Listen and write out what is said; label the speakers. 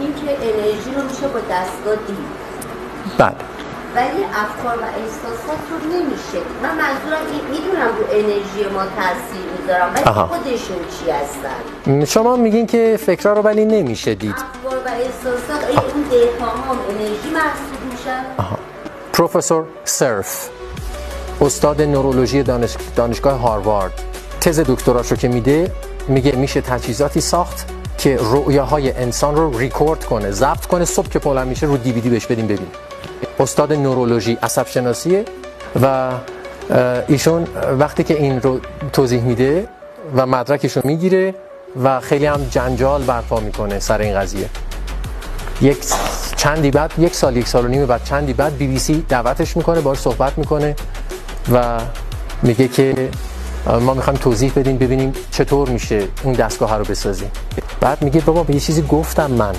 Speaker 1: گفتیم که انرژی رو میشه با دستگاه دید.
Speaker 2: بله.
Speaker 1: ولی افکار و احساسات رو نمیشه. من منظورم میدونم رو انرژی ما تاثیر میذارم ولی خودشون چی هستن؟
Speaker 2: شما میگین که فکرها رو ولی نمیشه دید.
Speaker 1: افکار و احساسات آیا اون دیتا هم انرژی محسوب میشن؟
Speaker 2: پروفسور سرف، استاد نورولوژی دانشگاه هاروارد، تز دکتراشو که میگه میشه تجهیزاتی ساخت که رؤیاهای انسان رو ریکورد کنه، ضبط کنه، صبح که بلند میشه رو DVD بهش بدیم ببین. استاد نورولوژی عصب شناسیه و ایشون وقتی که این رو توضیح میده و مدرکش رو میگیره و خیلی هم جنجال برپا میکنه سر این قضیه. یک سال و نیم بعد چندی بعد BBC دعوتش میکنه، باهاش صحبت میکنه و میگه که ما میخوایم توضیح بدیم ببینیم چطور میشه اون دستگاه رو بسازیم. بعد میگه بابا به یه چیزی گفتم من